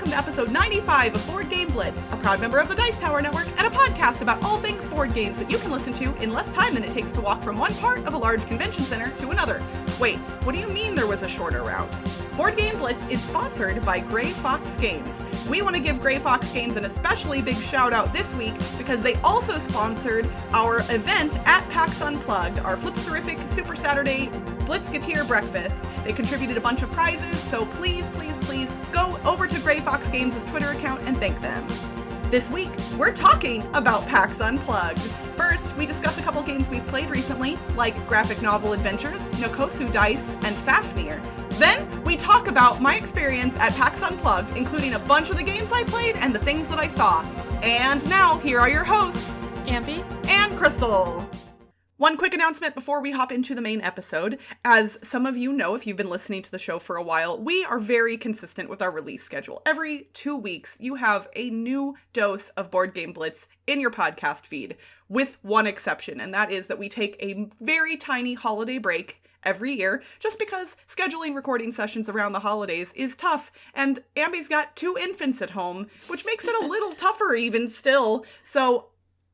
welcome to episode 95 of Board Game Blitz, a proud member of the Dice Tower Network and a podcast about all things board games that you can listen to in less time than it takes to walk from one part of a large convention center to another. Wait, what do you mean there was a shorter route? Board Game Blitz is sponsored by Gray Fox Games. We want to give Gray Fox Games an especially big shout out this week because they also sponsored our event at PAX Unplugged, our Flipsterific Super Saturday Blitzketeer breakfast. They contributed a bunch of prizes, so please go over to Gray Fox Games' Twitter account and thank them. This week, we're talking about PAX Unplugged. First, we discuss a couple games we've played recently, like Graphic Novel Adventures, Nokosu Dice, and Fafnir. Then, we talk about my experience at PAX Unplugged, including a bunch of the games I played and the things that I saw. And now, here are your hosts, Ambie and Crystal. One quick announcement before we hop into the main episode. As some of you know, if you've been listening to the show for a while, we are very consistent with our release schedule. Every 2 weeks, you have a new dose of Board Game Blitz in your podcast feed, with one exception, and that is that we take a very tiny holiday break every year, just because scheduling recording sessions around the holidays is tough, and Ambie's got 2 infants at home, which makes it a little tougher even still, so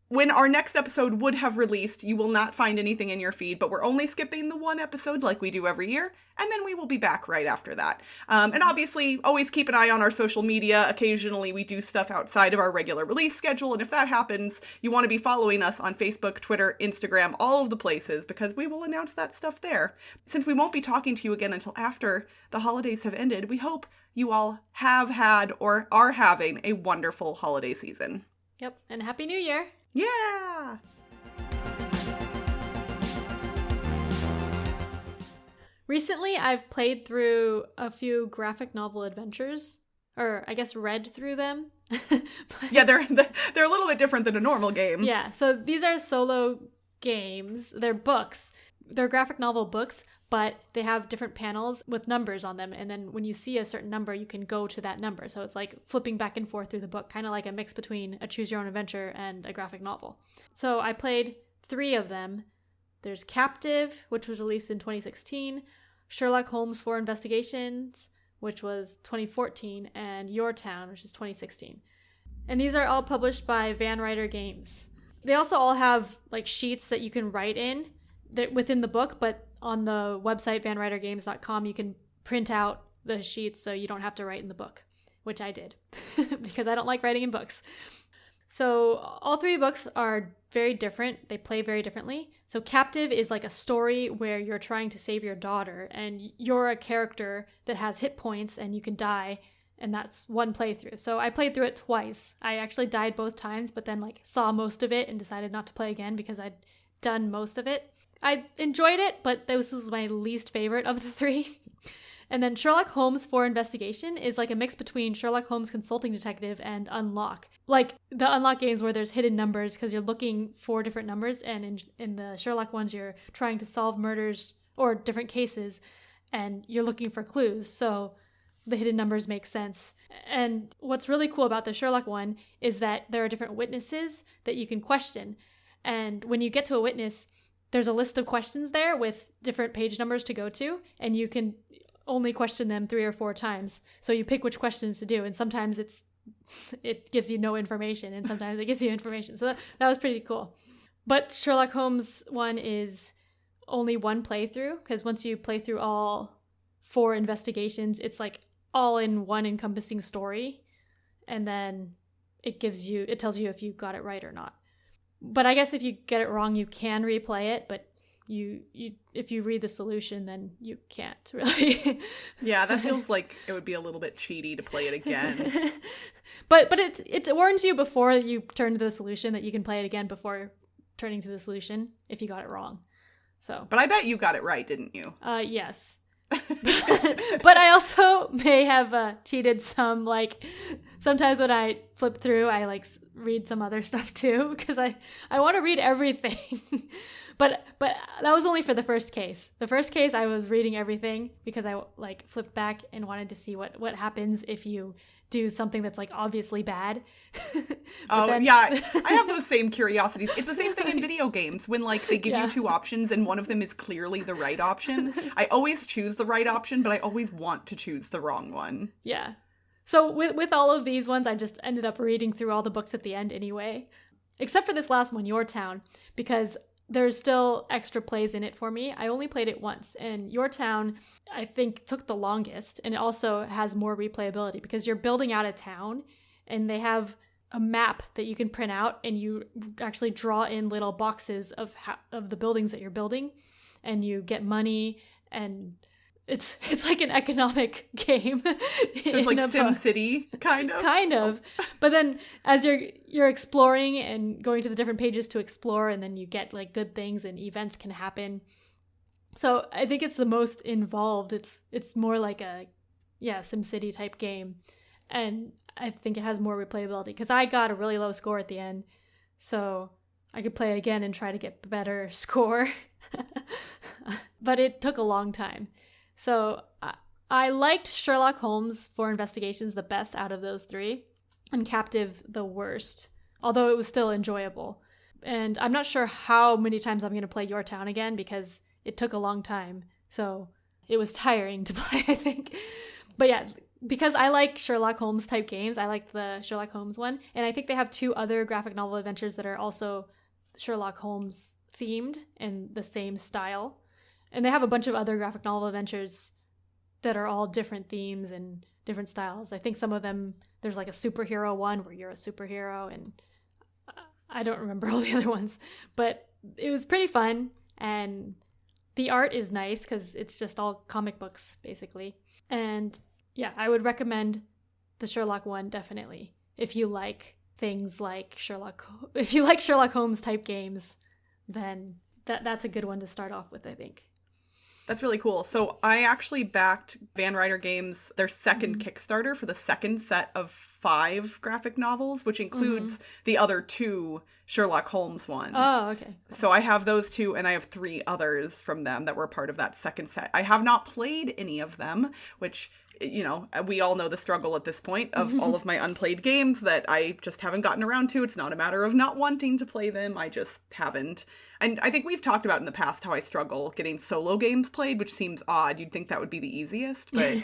when our next episode would have released, you will not find anything in your feed, but we're only skipping the one episode like we do every year, and then we will be back right after that. And obviously, always keep an eye on our social media. Occasionally, we do stuff outside of our regular release schedule, and if that happens, you want to be following us on Facebook, Twitter, Instagram, all of the places, because we will announce that stuff there. Since we won't be talking to you again until after the holidays have ended, we hope you all have had or are having a wonderful holiday season. Yep, and Happy New Year! Yeah! Recently, I've played through a few graphic novel adventures, or I guess read through them. Yeah, they're a little bit different than a normal game. Yeah, so these are solo games. They're books. They're graphic novel books, but they have different panels with numbers on them, and then when you see a certain number, you can go to that number. So it's like flipping back and forth through the book, kind of like a mix between a choose your own adventure and a graphic novel. So I played 3 of them. There's Captive, which was released in 2016, Sherlock Holmes 4 Investigations, which was 2014, and Your Town, which is 2016. And these are all published by Van Ryder Games. They also all have like sheets that you can write in within the book, but on the website vanrydergames.com you can print out the sheets so you don't have to write in the book, which I did because I don't like writing in books. So all 3 books are very different. They play very differently. So Captive is like a story where you're trying to save your daughter and you're a character that has hit points and you can die, and that's one playthrough. So I played through it twice. I actually died both times, but then like saw most of it and decided not to play again because I'd done most of it. I enjoyed it, but this was my least favorite of the 3. And then Sherlock Holmes 4 Investigation is like a mix between Sherlock Holmes Consulting Detective and Unlock. Like the Unlock games where there's hidden numbers because you're looking for different numbers, and in the Sherlock ones you're trying to solve murders or different cases and you're looking for clues. So the hidden numbers make sense. And what's really cool about the Sherlock one is that there are different witnesses that you can question. And when you get to a witness, there's a list of questions there with different page numbers to go to, and you can only question them 3 or 4 times. So you pick which questions to do, and sometimes it gives you no information, and sometimes it gives you information. So that was pretty cool. But Sherlock Holmes one is only one playthrough, because once you play through all 4 investigations, it's like all in one encompassing story, and then it tells you if you got it right or not. But I guess if you get it wrong, you can replay it, but if you read the solution, then you can't really. Yeah, that feels like it would be a little bit cheaty to play it again. But it warns you before you turn to the solution that you can play it again before turning to the solution if you got it wrong. So. But I bet you got it right, didn't you? Yes. But I also may have cheated some. Like sometimes when I flip through, I like read some other stuff too because I want to read everything. but that was only for the first case. The first case I was reading everything because I like flipped back and wanted to see what happens if you do something that's like obviously bad. Yeah, I have those same curiosities. It's the same thing in video games when like they give you 2 options and one of them is clearly the right option. I always choose the right option, but I always want to choose the wrong one. Yeah. So with all of these ones, I just ended up reading through all the books at the end anyway. Except for this last one, Your Town, because there's still extra plays in it for me. I only played it once, and Your Town, I think, took the longest, and it also has more replayability because you're building out a town, and they have a map that you can print out, and you actually draw in little boxes of the buildings that you're building, and you get money, and it's like an economic game. So it's like SimCity, kind of? Kind of. But then as you're exploring and going to the different pages to explore, and then you get like good things and events can happen. So I think it's the most involved. It's more like a SimCity type game. And I think it has more replayability because I got a really low score at the end. So I could play again and try to get a better score. But it took a long time. So I liked Sherlock Holmes for Investigations the best out of those three, and Captive the worst, although it was still enjoyable. And I'm not sure how many times I'm going to play Your Town again because it took a long time. So it was tiring to play, I think. But yeah, because I like Sherlock Holmes type games, I like the Sherlock Holmes one. And I think they have 2 other graphic novel adventures that are also Sherlock Holmes themed and the same style. And they have a bunch of other graphic novel adventures that are all different themes and different styles. I think some of them, there's like a superhero one where you're a superhero, and I don't remember all the other ones. But it was pretty fun, and the art is nice because it's just all comic books, basically. And yeah, I would recommend the Sherlock one, definitely. If you like things like if you like Sherlock Holmes type games, then that's a good one to start off with, I think. That's really cool. So I actually backed Van Ryder Games, their second Kickstarter for the second set of 5 graphic novels, which includes the other 2 Sherlock Holmes ones. Oh, okay. So I have those 2, and I have 3 others from them that were part of that second set. I have not played any of them, which, you know, we all know the struggle at this point of all of my unplayed games that I just haven't gotten around to. It's not a matter of not wanting to play them. I just haven't. And I think we've talked about in the past how I struggle getting solo games played, which seems odd. You'd think that would be the easiest, but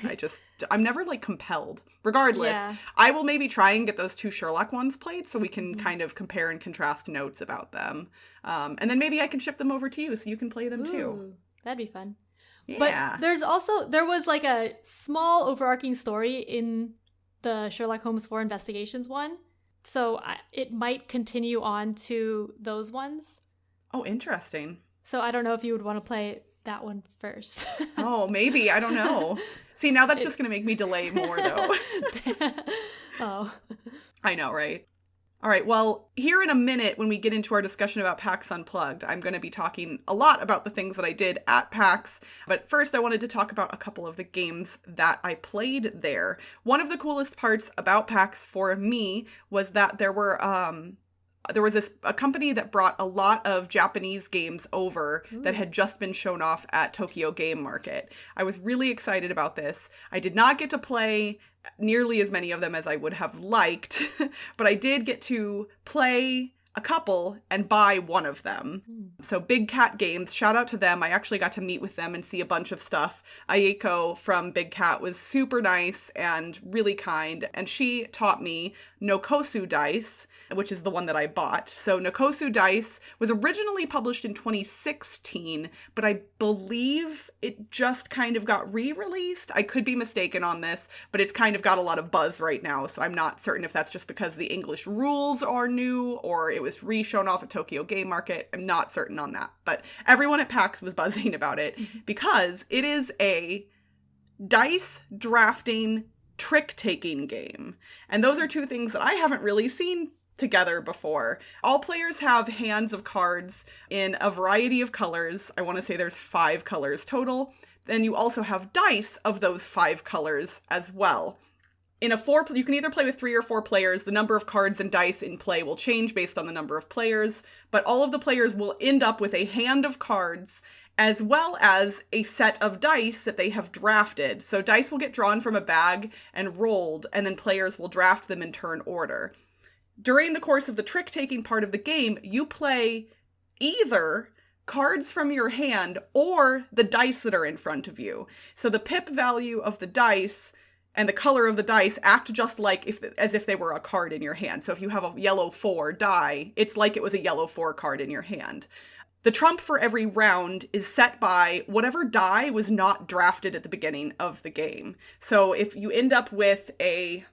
I'm never like compelled. Regardless, I will maybe try and get those 2 Sherlock ones played so we can kind of compare and contrast notes about them. And then maybe I can ship them over to you so you can play them too. That'd be fun. Yeah. But there was like a small overarching story in the Sherlock Holmes 4 Investigations one. So it might continue on to those ones. Oh, interesting. So I don't know if you would want to play that one first. Oh, maybe. I don't know. See, now that's just going to make me delay more, though. Oh. I know, right? All right, well, here in a minute, when we get into our discussion about PAX Unplugged, I'm going to be talking a lot about the things that I did at PAX. But first, I wanted to talk about a couple of the games that I played there. One of the coolest parts about PAX for me was that there was a company that brought a lot of Japanese games over that had just been shown off at Tokyo Game Market. I was really excited about this. I did not get to play nearly as many of them as I would have liked, but I did get to play a couple and buy one of them. So Big Cat Games, shout out to them. I actually got to meet with them and see a bunch of stuff. Ayeko from Big Cat was super nice and really kind, and she taught me Nokosu Dice, which is the one that I bought. So Nokosu Dice was originally published in 2016, but I believe it just kind of got re-released. I could be mistaken on this, but it's kind of got a lot of buzz right now, so I'm not certain if that's just because the English rules are new or it was re-shown off at Tokyo Game Market. I'm not certain on that, but everyone at PAX was buzzing about it because it is a dice drafting trick-taking game. And those are 2 things that I haven't really seen together before. All players have hands of cards in a variety of colors. I want to say there's 5 colors total. Then you also have dice of those 5 colors as well. In a 4, you can either play with 3 or 4 players. The number of cards and dice in play will change based on the number of players, but all of the players will end up with a hand of cards as well as a set of dice that they have drafted. So dice will get drawn from a bag and rolled, and then players will draft them in turn order. During the course of the trick-taking part of the game, you play either cards from your hand or the dice that are in front of you. So the pip value of the dice and the color of the dice act just like as if they were a card in your hand. So if you have a yellow 4 die, it's like it was a yellow 4 card in your hand. The trump for every round is set by whatever die was not drafted at the beginning of the game. So if you end up with a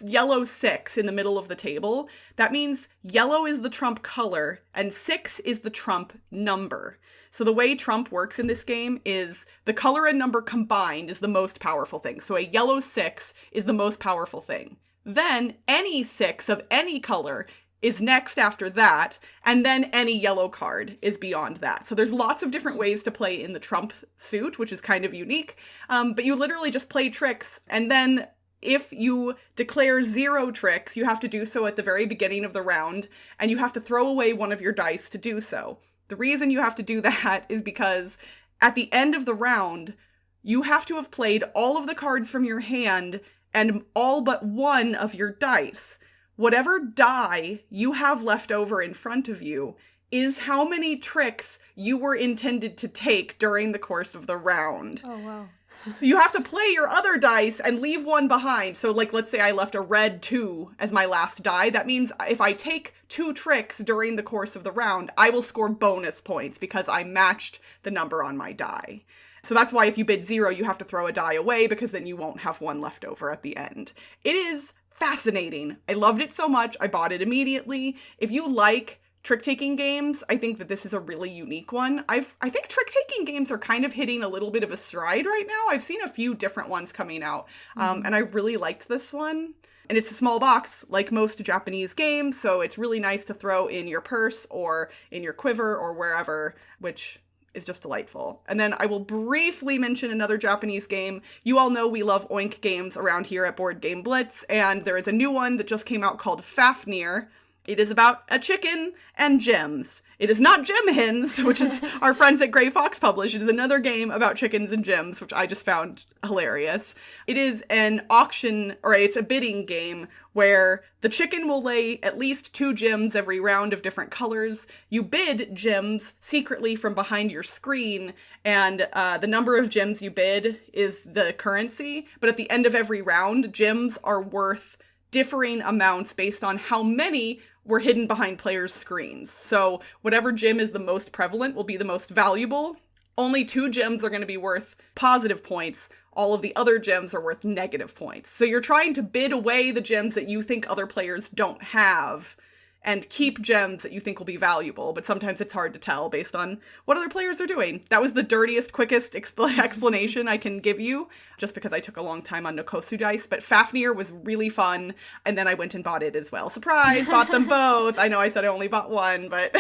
yellow 6 in the middle of the table, that means yellow is the trump color and 6 is the trump number. So the way trump works in this game is the color and number combined is the most powerful thing. So a yellow 6 is the most powerful thing. Then any 6 of any color is next after that, and then any yellow card is beyond that. So there's lots of different ways to play in the trump suit, which is kind of unique. But you literally just play tricks, and then if you declare 0 tricks, you have to do so at the very beginning of the round, and you have to throw away one of your dice to do so. The reason you have to do that is because at the end of the round, you have to have played all of the cards from your hand and all but one of your dice. Whatever die you have left over in front of you is how many tricks you were intended to take during the course of the round. Oh, wow. So you have to play your other dice and leave one behind. So like, let's say I left a red 2 as my last die. That means if I take 2 tricks during the course of the round, I will score bonus points because I matched the number on my die. So that's why if you bid 0, you have to throw a die away because then you won't have one left over at the end. It is fascinating. I loved it so much. I bought it immediately. If you like trick-taking games, I think that this is a really unique one. I think trick-taking games are kind of hitting a little bit of a stride right now. I've seen a few different ones coming out, and I really liked this one. And it's a small box, like most Japanese games, so it's really nice to throw in your purse or in your quiver or wherever, which is just delightful. And then I will briefly mention another Japanese game. You all know we love Oink games around here at Board Game Blitz, and there is a new one that just came out called Fafnir. It is about a chicken and gems. It is not Gem Hens, which is our friends at Grey Fox publish. It is another game about chickens and gems, which I just found hilarious. It is an auction, or it's a bidding game where the chicken will lay at least 2 gems every round of different colors. You bid gems secretly from behind your screen, and the number of gems you bid is the currency. But at the end of every round, gems are worth differing amounts based on how many were hidden behind players' screens. So whatever gem is the most prevalent will be the most valuable. Only 2 gems are going to be worth positive points. All of the other gems are worth negative points. So you're trying to bid away the gems that you think other players don't have and keep gems that you think will be valuable, but sometimes it's hard to tell based on what other players are doing. That was the dirtiest, quickest explanation I can give you, just because I took a long time on Nokosu Dice, but Fafnir was really fun, and then I went and bought it as well. Surprise! Bought them both! I know I said I only bought one, but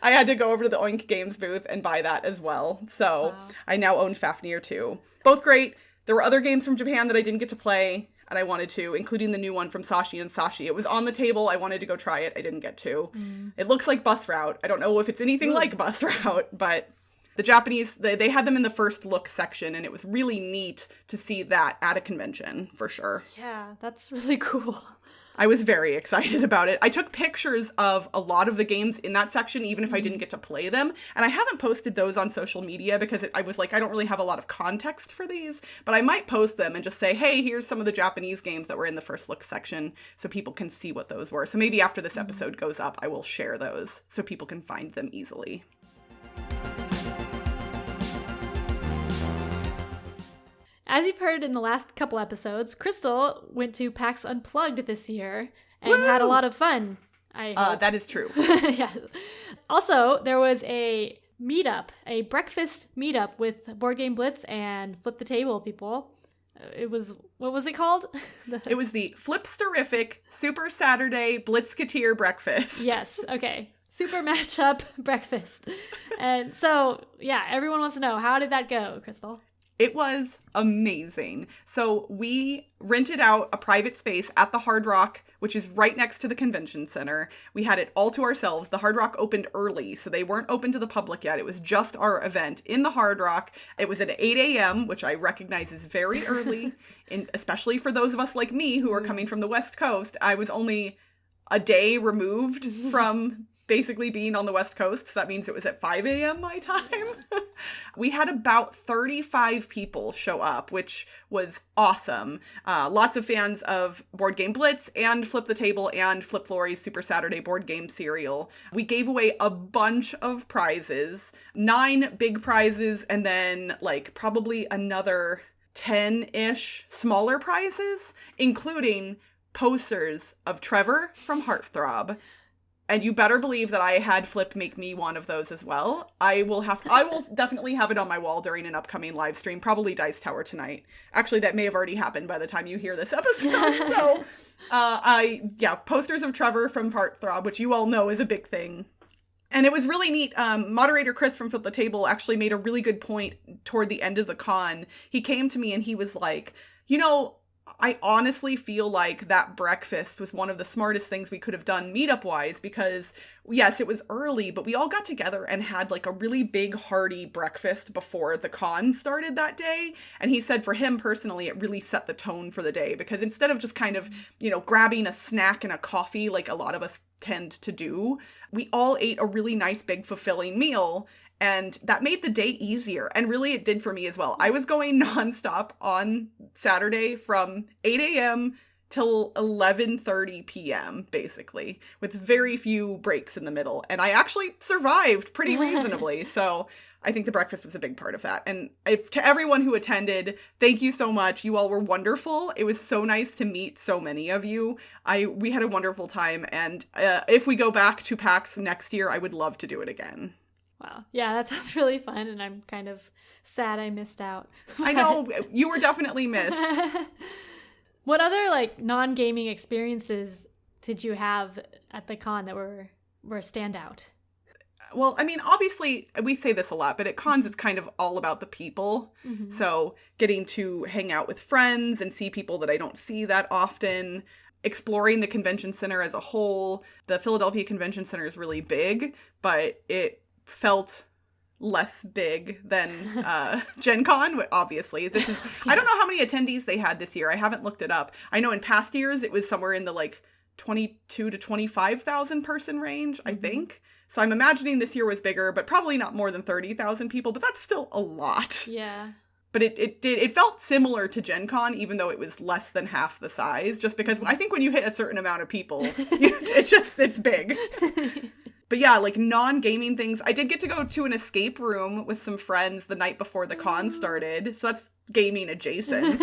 I had to go over to the Oink Games booth and buy that as well. So wow. I now own Fafnir too. Both great. There were other games from Japan that I didn't get to play, and I wanted to, including the new one from Sashi and Sashi. It was on the table. I wanted to go try it. I didn't get to. It looks like Bus Route. I don't know if it's anything like Bus Route, but the Japanese, they had them in the first look section, and it was really neat to see that at a convention, for sure. Yeah, that's really cool. I was very excited about it. I took pictures of a lot of the games in that section, even if I didn't get to play them. And I haven't posted those on social media because I was like, I don't really have a lot of context for these. But I might post them and just say, hey, here's some of the Japanese games that were in the first look section so people can see what those were. So maybe after this episode goes up, I will share those so people can find them easily. As you've heard in the last couple episodes, Crystal went to PAX Unplugged this year and had a lot of fun. That is true. Yeah. Also, there was a meetup, a breakfast meetup with Board Game Blitz and Flip the Table people. It was, what was it called? It was the Flipsterific Super Saturday Blitzketeer Breakfast. Yes, okay. Super matchup breakfast. And so, yeah, everyone wants to know, how did that go, Crystal? It was amazing. So we rented out a private space at the Hard Rock, which is right next to the convention center. We had it all to ourselves. The Hard Rock opened early, so they weren't open to the public yet. It was just our event in the Hard Rock. It was at 8 a.m., which I recognize is very early, especially for those of us like me who are coming from the West Coast. I was only a day removed from basically being on the West Coast, so that means it was at 5 a.m. my time. We had about 35 people show up, which was awesome. Lots of fans of Board Game Blitz and Flip the Table and Flip Flory's Super Saturday board game cereal. We gave away a bunch of prizes, 9 big prizes, and then like probably another 10-ish smaller prizes, including posters of Trevor from Heartthrob. And you better believe that I had Flip make me one of those as well. I will definitely have it on my wall during an upcoming live stream, probably Dice Tower tonight. Actually, that may have already happened by the time you hear this episode. So, posters of Trevor from Heartthrob, which you all know is a big thing. And it was really neat. Moderator Chris from Flip the Table actually made a really good point toward the end of the con. He came to me and he was like, you know, I honestly feel like that breakfast was one of the smartest things we could have done meetup-wise because, yes, it was early, but we all got together and had like a really big hearty breakfast before the con started that day. And he said for him personally, it really set the tone for the day because instead of just kind of, you know, grabbing a snack and a coffee like a lot of us tend to do, we all ate a really nice, big, fulfilling meal. And that made the day easier. And really it did for me as well. I was going nonstop on Saturday from 8 a.m. till 11:30 p.m. basically, with very few breaks in the middle. And I actually survived pretty reasonably. So I think the breakfast was a big part of that. And to everyone who attended, thank you so much. You all were wonderful. It was so nice to meet so many of you. We had a wonderful time. And if we go back to PAX next year, I would love to do it again. Wow. Yeah, that sounds really fun, and I'm kind of sad I missed out. I know, you were definitely missed. What other, like, non-gaming experiences did you have at the con that were a standout? Well, I mean, obviously, we say this a lot, but at cons, it's kind of all about the people. Mm-hmm. So getting to hang out with friends and see people that I don't see that often. Exploring the convention center as a whole. The Philadelphia Convention Center is really big, but it felt less big than Gen Con, obviously. I don't know how many attendees they had this year. I haven't looked it up. I know in past years it was somewhere in the like 22 to 25,000 person range, I think. So I'm imagining this year was bigger, but probably not more than 30,000 people, but that's still a lot. Yeah. But it felt similar to Gen Con, even though it was less than half the size, just because I think when you hit a certain amount of people, it's big. But yeah, like non-gaming things. I did get to go to an escape room with some friends the night before the con started. So that's gaming adjacent.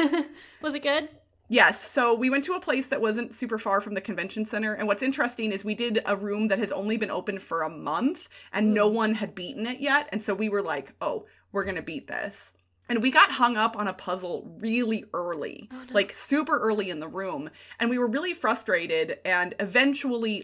Was it good? Yes. So we went to a place that wasn't super far from the convention center. And what's interesting is we did a room that has only been open for a month and no one had beaten it yet. And so we were like, oh, we're going to beat this. And we got hung up on a puzzle really early, like super early in the room. And we were really frustrated. And eventually,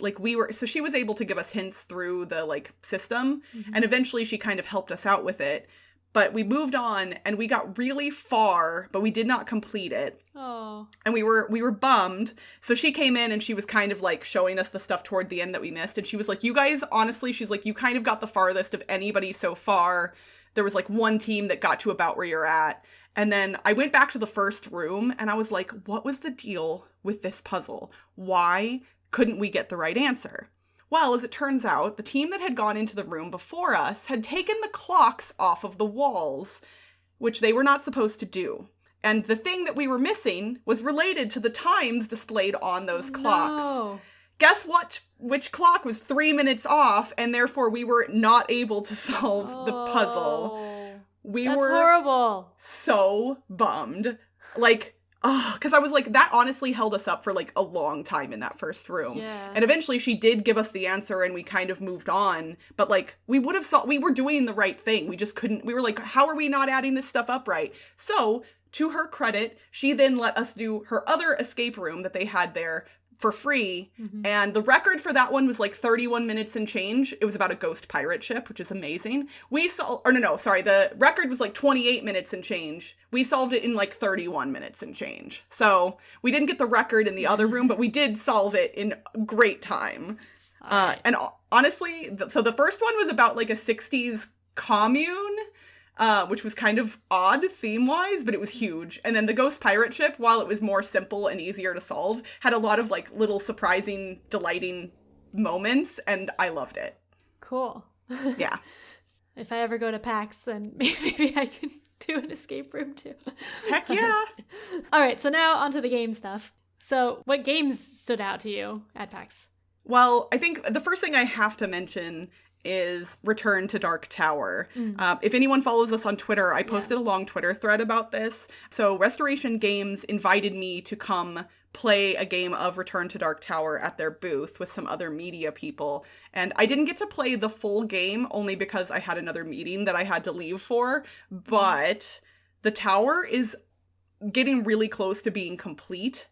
so she was able to give us hints through the like system. Mm-hmm. And eventually she kind of helped us out with it. But we moved on and we got really far, but we did not complete it. Oh. And we were bummed. So she came in and she was kind of like showing us the stuff toward the end that we missed. And she was like, you guys, honestly, she's like, you kind of got the farthest of anybody so far. There was like one team that got to about where you're at. And then I went back to the first room and I was like, what was the deal with this puzzle? Why couldn't we get the right answer? Well, as it turns out, the team that had gone into the room before us had taken the clocks off of the walls, which they were not supposed to do. And the thing that we were missing was related to the times displayed on those clocks. No. Guess what? Which clock was 3 minutes off, and therefore we were not able to solve the puzzle. That's horrible. So bummed. Like, because I was like, that honestly held us up for like a long time in that first room. Yeah. And eventually she did give us the answer and we kind of moved on. But like, we were doing the right thing. We just couldn't, we were like, how are we not adding this stuff up right? So, to her credit, she then let us do her other escape room that they had there for free. Mm-hmm. And the record for that one was like 31 minutes and change. It was about a ghost pirate ship, which is amazing. The record was like 28 minutes and change. We solved it in like 31 minutes and change. So we didn't get the record in the other room, but we did solve it in great time. Right. And honestly, so the first one was about like a 60s commune, which was kind of odd theme-wise, but it was huge. And then the Ghost Pirate Ship, while it was more simple and easier to solve, had a lot of like little surprising, delighting moments, and I loved it. Cool. Yeah. If I ever go to PAX, then maybe I can do an escape room too. Heck yeah. All right, so now onto the game stuff. So what games stood out to you at PAX? Well, I think the first thing I have to mention is Return to Dark Tower. If anyone follows us on Twitter, I posted a long Twitter thread about this. So Restoration Games invited me to come play a game of Return to Dark Tower at their booth with some other media people. And I didn't get to play the full game only because I had another meeting that I had to leave for. But the tower is getting really close to being complete.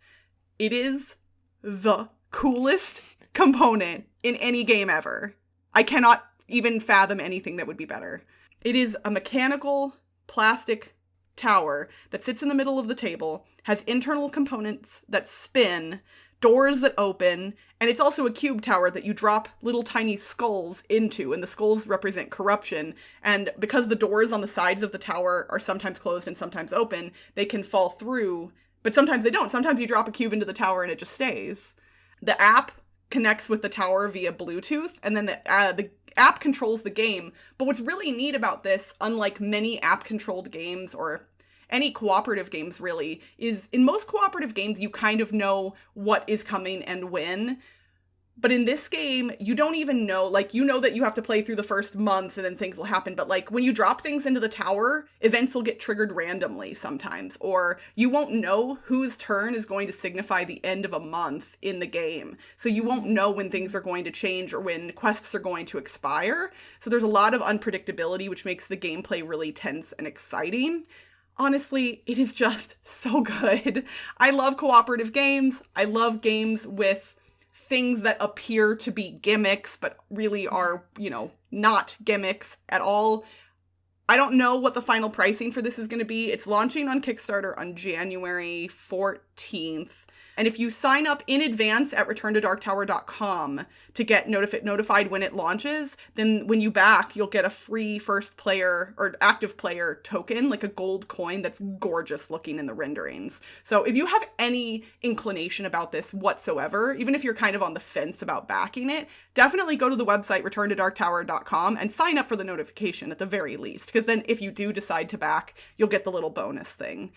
It is the coolest component in any game ever. I cannot even fathom anything that would be better. It is a mechanical plastic tower that sits in the middle of the table, has internal components that spin, doors that open, and it's also a cube tower that you drop little tiny skulls into, and the skulls represent corruption. And because the doors on the sides of the tower are sometimes closed and sometimes open, they can fall through, but sometimes they don't. Sometimes you drop a cube into the tower and it just stays. The app connects with the tower via Bluetooth, and then the app controls the game. But what's really neat about this, unlike many app-controlled games or any cooperative games really, is in most cooperative games you kind of know what is coming and when. But in this game, you don't even know, like, you know that you have to play through the first month and then things will happen. But, like, when you drop things into the tower, events will get triggered randomly sometimes. Or you won't know whose turn is going to signify the end of a month in the game. So you won't know when things are going to change or when quests are going to expire. So there's a lot of unpredictability, which makes the gameplay really tense and exciting. Honestly, it is just so good. I love cooperative games. I love games with things that appear to be gimmicks, but really are, not gimmicks at all. I don't know what the final pricing for this is going to be. It's launching on Kickstarter on January 14th. And if you sign up in advance at returntodarktower.com to get notified when it launches, then when you back, you'll get a free first player or active player token, like a gold coin that's gorgeous looking in the renderings. So if you have any inclination about this whatsoever, even if you're kind of on the fence about backing it, definitely go to the website returntodarktower.com and sign up for the notification at the very least. Because then if you do decide to back, you'll get the little bonus thing.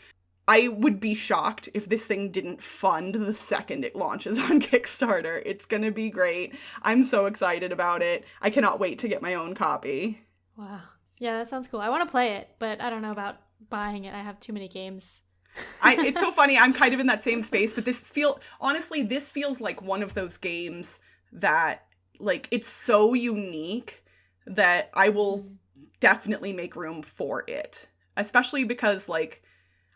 I would be shocked if this thing didn't fund the second it launches on Kickstarter. It's gonna be great. I'm so excited about it. I cannot wait to get my own copy. Wow. Yeah, that sounds cool. I want to play it, but I don't know about buying it. I have too many games. It's so funny. I'm kind of in that same space, but this feels like one of those games that, like, it's so unique that I will definitely make room for it. Especially because, like,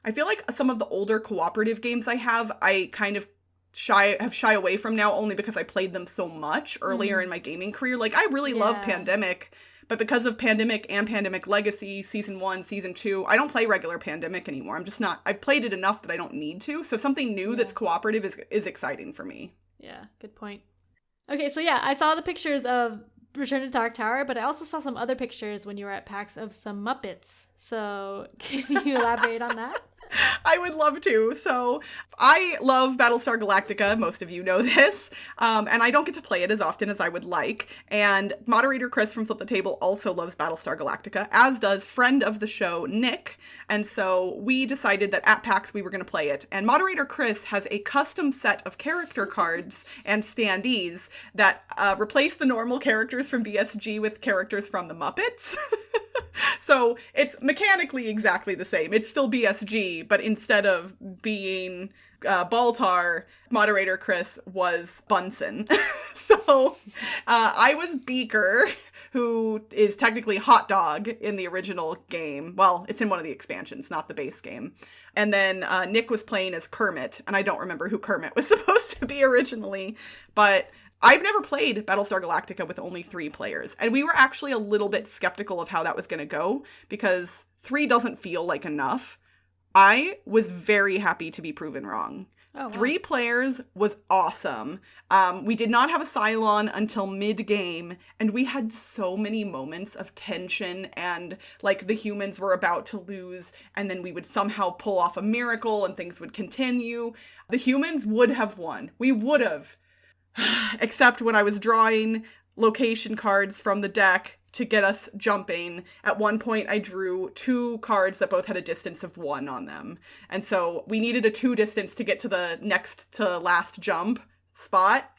I feel like some of the older cooperative games I kind of shy away from now only because I played them so much earlier in my gaming career. Like, I really love Pandemic, but because of Pandemic and Pandemic Legacy, Season 1, Season 2, I don't play regular Pandemic anymore. I'm just not, I've played it enough that I don't need to. So something new that's cooperative is exciting for me. Yeah, good point. Okay, so yeah, I saw the pictures of Return to Dark Tower, but I also saw some other pictures when you were at PAX of some Muppets. So can you elaborate on that? I would love to. So I love Battlestar Galactica. Most of you know this. And I don't get to play it as often as I would like. And moderator Chris from Flip the Table also loves Battlestar Galactica, as does friend of the show, Nick. And so we decided that at PAX we were going to play it. And moderator Chris has a custom set of character cards and standees that replace the normal characters from BSG with characters from the Muppets. So it's mechanically exactly the same. It's still BSG, but instead of being Baltar, moderator Chris was Bunsen. So I was Beaker, who is technically Hot Dog in the original game. Well, it's in one of the expansions, not the base game. And then Nick was playing as Kermit, and I don't remember who Kermit was supposed to be originally, but I've never played Battlestar Galactica with only 3 players, and we were actually a little bit skeptical of how that was going to go, because 3 doesn't feel like enough. I was very happy to be proven wrong. Oh, wow. 3 players was awesome. We did not have a Cylon until mid-game, and we had so many moments of tension, and, like, the humans were about to lose, and then we would somehow pull off a miracle, and things would continue. The humans would have won. We would have. Except when I was drawing location cards from the deck, to get us jumping. At one point, I drew 2 cards that both had a distance of 1 on them. And so we needed a 2 distance to get to the next to last jump spot.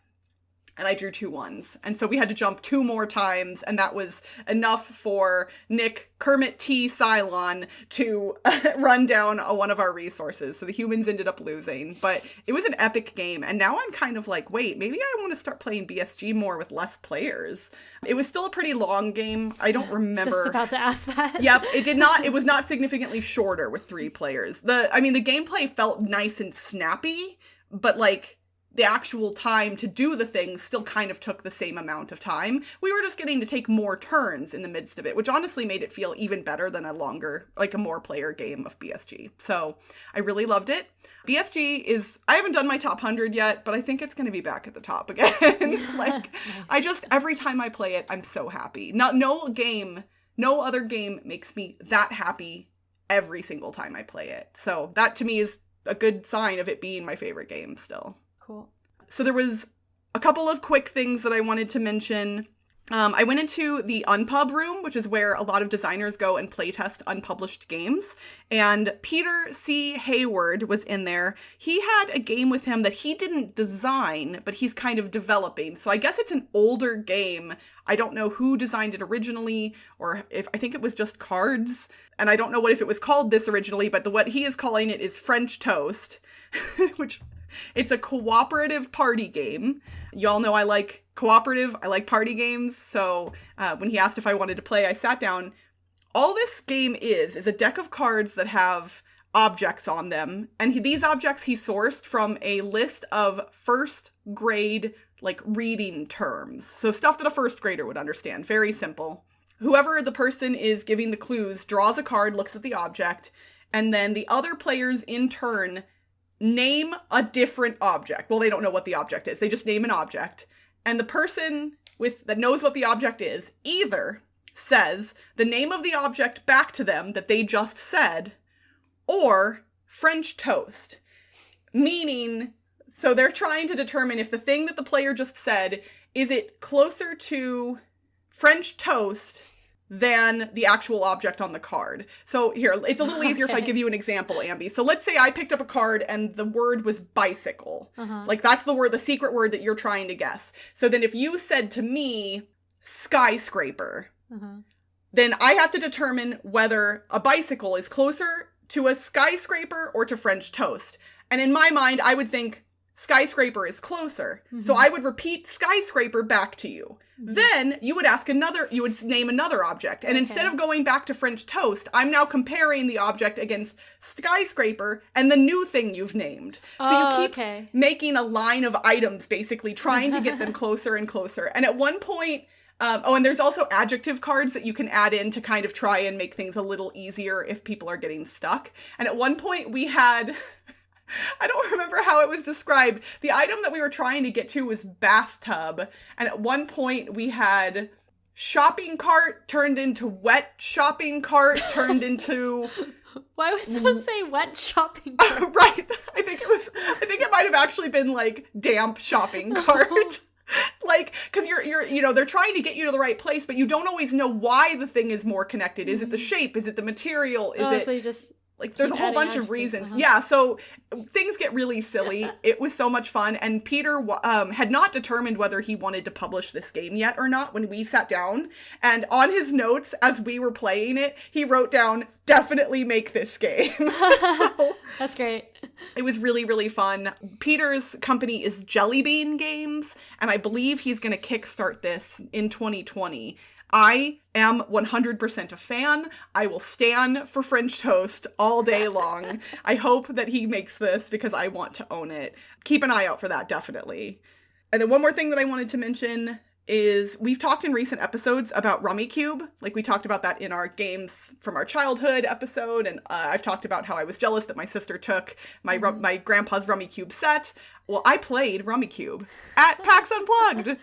And I drew 2 1s. And so we had to jump 2 more times, and that was enough for Nick Kermit T. Cylon to run down one of our resources. So the humans ended up losing. But it was an epic game, and now I'm kind of like, wait, maybe I want to start playing BSG more with less players. It was still a pretty long game. I don't remember. Just about to ask that. Yep, it was not significantly shorter with 3 players. The gameplay felt nice and snappy, but like, the actual time to do the thing still kind of took the same amount of time. We were just getting to take more turns in the midst of it, which honestly made it feel even better than a more player game of BSG. So I really loved it. BSG I haven't done my top 100 yet, but I think it's going to be back at the top again. Every time I play it, I'm so happy. No other game makes me that happy every single time I play it. So that to me is a good sign of it being my favorite game still. Cool. So there was a couple of quick things that I wanted to mention. I went into the Unpub room, which is where a lot of designers go and playtest unpublished games. And Peter C. Hayward was in there. He had a game with him that he didn't design, but he's kind of developing. So I guess it's an older game. I don't know who designed it originally, or I think it was just cards. And I don't know if it was called this originally, but what he is calling it is French Toast, which... It's a cooperative party game. Y'all know I like cooperative. I like party games. So when he asked if I wanted to play, I sat down. All this game is a deck of cards that have objects on them. And these objects he sourced from a list of first grade, reading terms. So stuff that a first grader would understand. Very simple. Whoever the person is giving the clues draws a card, looks at the object, and then the other players in turn name a different object. Well, they don't know what the object is. They just name an object. And the person that knows what the object is either says the name of the object back to them that they just said, or French toast. Meaning, so they're trying to determine if the thing that the player just said, is it closer to French toast than the actual object on the card. So here, it's a little easier if I give you an example, Ambie. So let's say I picked up a card and the word was bicycle. That's the secret word that you're trying to guess. So then if you said to me, skyscraper, then I have to determine whether a bicycle is closer to a skyscraper or to French toast. And in my mind, I would think skyscraper is closer. So I would repeat skyscraper back to you. Then you would name another object. And instead of going back to French toast, I'm now comparing the object against skyscraper and the new thing you've named. So you keep making a line of items, basically trying to get them closer and closer. And at one point, and there's also adjective cards that you can add in to kind of try and make things a little easier if people are getting stuck. And at one point we had... I don't remember how it was described. The item that we were trying to get to was bathtub. And at one point we had shopping cart turned into wet shopping cart turned into... Why would someone say wet shopping cart? Right. I think it might have actually been damp shopping cart. Because they're trying to get you to the right place, but you don't always know why the thing is more connected. Is it the shape? Is it the material? So you just... there's a whole bunch of reasons. Yeah, so things get really silly. It was so much fun. And Peter had not determined whether he wanted to publish this game yet or not when we sat down. And on his notes, as we were playing it, he wrote down, definitely make this game. So, that's great. It was really, really fun. Peter's company is Jellybean Games, and I believe he's going to kickstart this in 2020. I am 100% a fan. I will stand for French toast all day long. I hope that he makes this because I want to own it. Keep an eye out for that, definitely. And then one more thing that I wanted to mention is we've talked in recent episodes about Rummikub. We talked about that in our games from our childhood episode, and I've talked about how I was jealous that my sister took my grandpa's Rummikub set. Well, I played Rummikub at PAX Unplugged.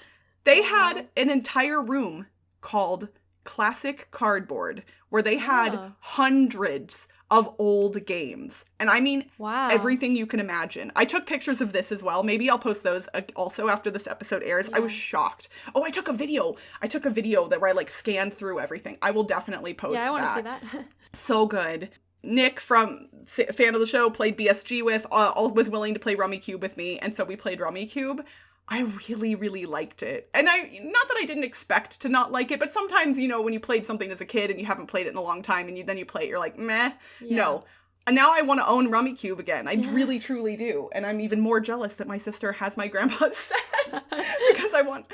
They had an entire room called Classic Cardboard, where they had hundreds of old games. And I mean, wow, everything you can imagine. I took pictures of this as well. Maybe I'll post those also after this episode airs. Yeah. I was shocked. Oh, I took a video that where I like scanned through everything. I will definitely post that. Yeah, I want to see that. So good. Nick, from fan of the show, played BSG with, was willing to play Rummikub with me, and so we played Rummikub. I really, really liked it. And not that I didn't expect to not like it, but sometimes, when you played something as a kid and you haven't played it in a long time and then you play it, you're like, meh, no. And now I want to own Rummikub again. I really, truly do. And I'm even more jealous that my sister has my grandpa's set because I want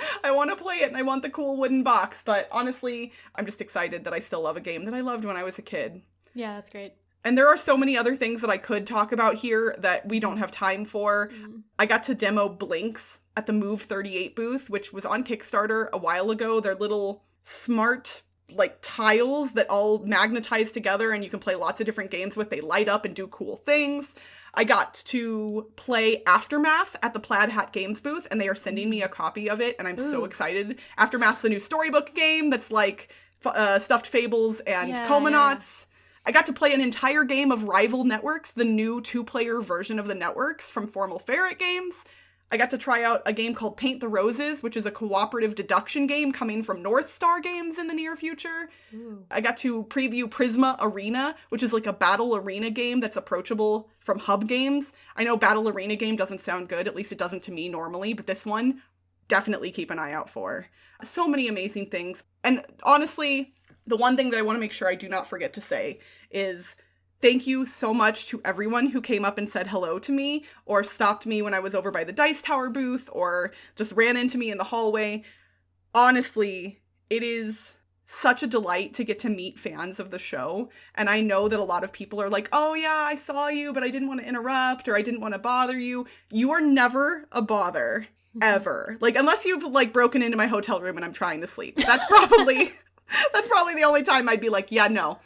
to play it and I want the cool wooden box. But honestly, I'm just excited that I still love a game that I loved when I was a kid. Yeah, that's great. And there are so many other things that I could talk about here that we don't have time for. I got to demo Blinks at the Move 38 booth, which was on Kickstarter a while ago. They're little smart, like, tiles that all magnetize together and you can play lots of different games with. They light up and do cool things. I got to play Aftermath at the Plaid Hat Games booth, and they are sending me a copy of it, and I'm so excited. Aftermath's the new storybook game that's like Stuffed Fables and Comonauts. Yeah. I got to play an entire game of Rival Networks, the new 2-player version of the Networks from Formal Ferret Games. I got to try out a game called Paint the Roses, which is a cooperative deduction game coming from North Star Games in the near future. Ooh. I got to preview Prisma Arena, which is like a battle arena game that's approachable from Hub Games. I know battle arena game doesn't sound good, at least it doesn't to me normally, but this one, definitely keep an eye out for. So many amazing things. And honestly, the one thing that I want to make sure I do not forget to say is thank you so much to everyone who came up and said hello to me or stopped me when I was over by the Dice Tower booth or just ran into me in the hallway. Honestly, it is such a delight to get to meet fans of the show. And I know that a lot of people are like, oh yeah, I saw you, but I didn't want to interrupt or I didn't want to bother you. You are never a bother, ever. Like, unless you've like broken into my hotel room and I'm trying to sleep. That's probably the only time I'd be like, yeah, no.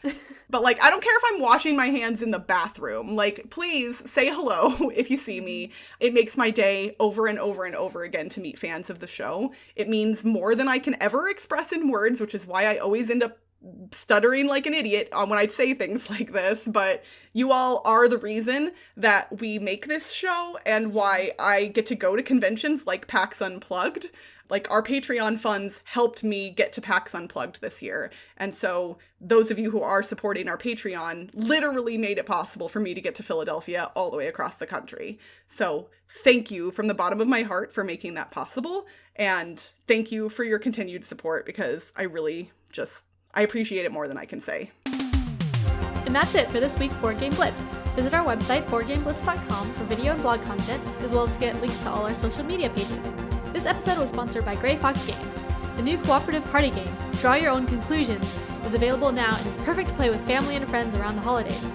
But like, I don't care if I'm washing my hands in the bathroom. Like, please say hello if you see me. It makes my day over and over and over again to meet fans of the show. It means more than I can ever express in words, which is why I always end up stuttering like an idiot when I say things like this. But you all are the reason that we make this show and why I get to go to conventions like PAX Unplugged. Like, our Patreon funds helped me get to PAX Unplugged this year. And so those of you who are supporting our Patreon literally made it possible for me to get to Philadelphia all the way across the country. So thank you from the bottom of my heart for making that possible. And thank you for your continued support because I really I appreciate it more than I can say. And that's it for this week's Board Game Blitz. Visit our website, boardgameblitz.com, for video and blog content, as well as to get links to all our social media pages. This episode was sponsored by Grey Fox Games. The new cooperative party game, Draw Your Own Conclusions, is available now and is perfect to play with family and friends around the holidays.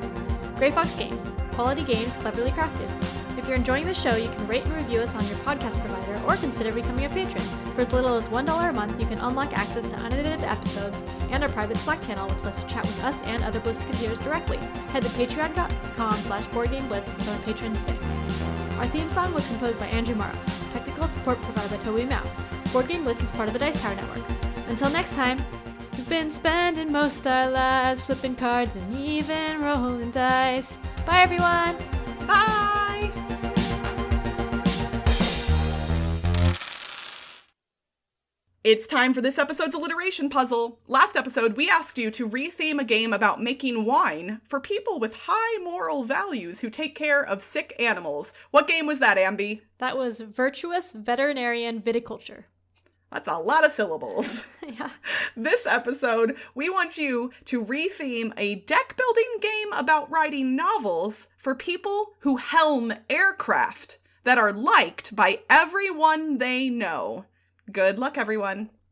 Grey Fox Games, quality games cleverly crafted. If you're enjoying the show, you can rate and review us on your podcast provider or consider becoming a patron. For as little as $1 a month, you can unlock access to unedited episodes and our private Slack channel, which lets you chat with us and other Blitzketeers directly. Head to patreon.com/boardgameblitz to become a patron today. Our theme song was composed by Andrew Morrow. Technical support provided by Toby Mao. Board Game Blitz is part of the Dice Tower Network. Until next time, we've been spending most our lives flipping cards and even rolling dice. Bye, everyone! Bye! It's time for this episode's alliteration puzzle. Last episode, we asked you to retheme a game about making wine for people with high moral values who take care of sick animals. What game was that, Ambie? That was Virtuous Veterinarian Viticulture. That's a lot of syllables. Yeah. This episode, we want you to retheme a deck-building game about writing novels for people who helm aircraft that are liked by everyone they know. Good luck, everyone.